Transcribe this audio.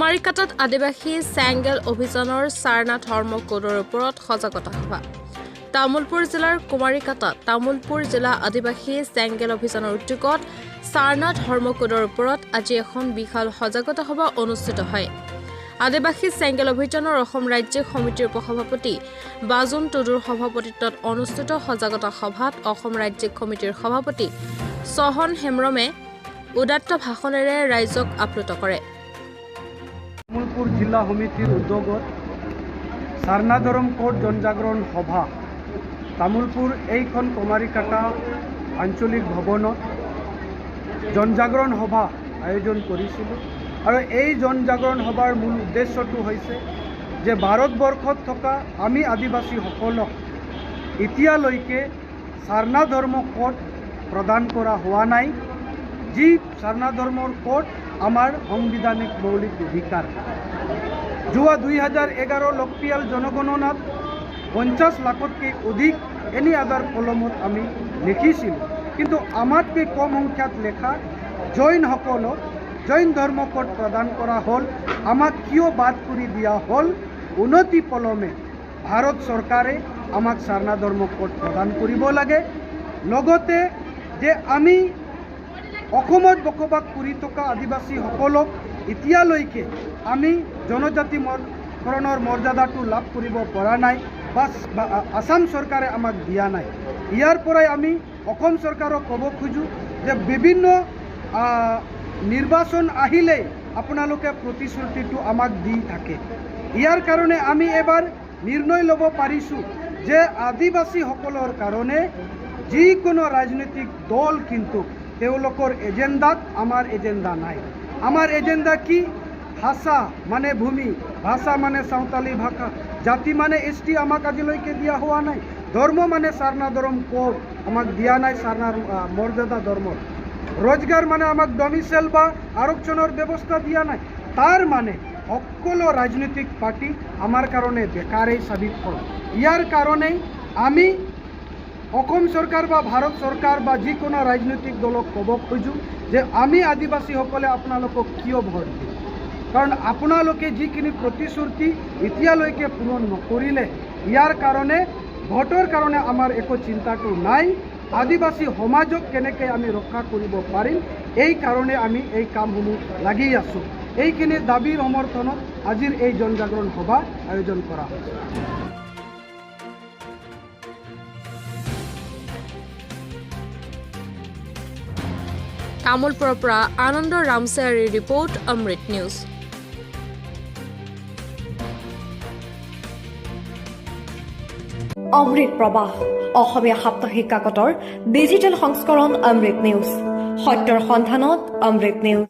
কুমাৰীকাটাত আদিবাসী চেংগেল অভিযানৰ সাৰনাথ ধৰ্ম কোডৰ ওপৰত সজাগতা সভা। তামুলপুৰ জিলাৰ কুমাৰীকাটাত তামুলপুৰ জিলা আদিবাসী চেংগেল অভিযানৰ উদ্যোগত সাৰনাথ ধৰ্ম কোডৰ ওপৰত আজি এখন বিশাল সজাগতা সভা অনুষ্ঠিত হয়। আদিবাসী চেংগেল অভিযানৰ অসম ৰাজ্যিক সমিতিৰ উপসভাপতি বাজুন টুডুৰ সভাপতিত্বত অনুষ্ঠিত সজাগতা সভাত অসম ৰাজ্যিক সমিতিৰ সভাপতি চহন হেমব্ৰমে উদাত্ত ভাষণেৰে ৰাইজক আপ্লুত কৰে। তামুলপুৰ জিলা সমিতিৰ উদ্যোগত সাৰনাথ ধৰ্ম কোড জনজাগৰণ সভা তামুলপুৰ এইখন কুমাৰীকাটা আঞ্চলিক ভৱনত জনজাগৰণ সভা আয়োজন কৰিছিলোঁ আৰু এই জনজাগৰণ সভাৰ মূল উদ্দেশ্যটো হৈছে যে ভাৰতবৰ্ষত থকা আমি আদিবাসীসকলক এতিয়ালৈকে সাৰনাথ ধৰ্ম কোড প্ৰদান কৰা হোৱা নাই, যি সাৰনাথ ধৰ্মৰ কোড আমাৰ সাংবিধানিক মৌলিক অধিকাৰ। যোৱা 2011 লোকপিয়াল জনগণনাত 50 লাখতকৈ অধিক এনি আধাৰ কলমত আমি লিখিছিলোঁ, কিন্তু আমাতকৈ কম সংখ্যাত লেখা জৈনসকলক জৈন ধৰ্ম কোড প্ৰদান কৰা হ'ল। আমাক কিয় বাদ কৰি দিয়া হ'ল? উন্নতি পলমে ভাৰত চৰকাৰে আমাক সাৰনাথ ধৰ্ম কোড প্ৰদান কৰিব লাগে। লগতে যে আমি অসমত বসবাস কৰি থকা আদিবাসীসকলক এতিয়ালৈকে আমি জনজাতিকৰণৰ মৰ্যাদাটো লাভ কৰিব পৰা নাই বা আসাম চৰকাৰে আমাক দিয়া নাই। ইয়াৰ পৰাই আমি অসম চৰকাৰক ক'ব খোজোঁ যে বিভিন্ন নিৰ্বাচন আহিলেই আপোনালোকে প্ৰতিশ্ৰুতিটো আমাক দি থাকে। ইয়াৰ কাৰণে আমি এবাৰ নিৰ্ণয় ল'ব পাৰিছোঁ যে আদিবাসীসকলৰ কাৰণে যিকোনো ৰাজনৈতিক দল কিন্তু তেওঁলোকৰ এজেণ্ডাত আমাৰ এজেণ্ডা নাই। আমাৰ এজেণ্ডা কি? ভাষা মানে ভূমি, ভাষা মানে সাঁওতালি ভাষা, জাতি মানে ST আমাক আজিলৈকে দিয়া হোৱা নাই, ধৰ্ম মানে সাৰনাথ ধৰ্ম কোড আমাক দিয়া নাই, সাৰনাথ মৰ্যাদা ধৰ্ম, रोजगार মানে আমাক ডমিচাইল বা আৰক্ষণৰ ব্যৱস্থা দিয়া নাই। তাৰ মানে সকলো ৰাজনৈতিক পাৰ্টি আমাৰ কাৰণে বেকাৰেই সাবিত হ'ল। ইয়াৰ কাৰণে আমি অসম চৰকাৰ বা ভাৰত চৰকাৰ বা যিকোনো ৰাজনৈতিক দলক ক'ব খোজোঁ যে আমি আদিবাসীসকলে আপোনালোকক কিয় ভোট দিম? কাৰণ আপোনালোকে যিখিনি প্ৰতিশ্ৰুতি এতিয়ালৈকে পূৰণ নকৰিলে, ইয়াৰ কাৰণে ভোটৰ কাৰণে আমাৰ একো চিন্তাটো নাই। আদিবাসী সমাজক কেনেকৈ আমি ৰক্ষা কৰিব পাৰিম, এই কাৰণে আমি এই কামসমূহ লাগি আছোঁ। এইখিনি দাবীৰ সমৰ্থনত আজিৰ এই জনজাগৰণ সভা আয়োজন কৰা হৈছে। তামুলপুৰৰ পৰা আনন্দ ৰামচায়াৰীৰ ৰিপৰ্ট, অমৃত নিউজ। অমৃত প্ৰবাহ অসমীয়া সাপ্তাহিক কাকতৰ ডিজিটেল সংস্কৰণ অমৃত নিউজ, সত্যৰ সন্ধানত অমৃত নিউজ।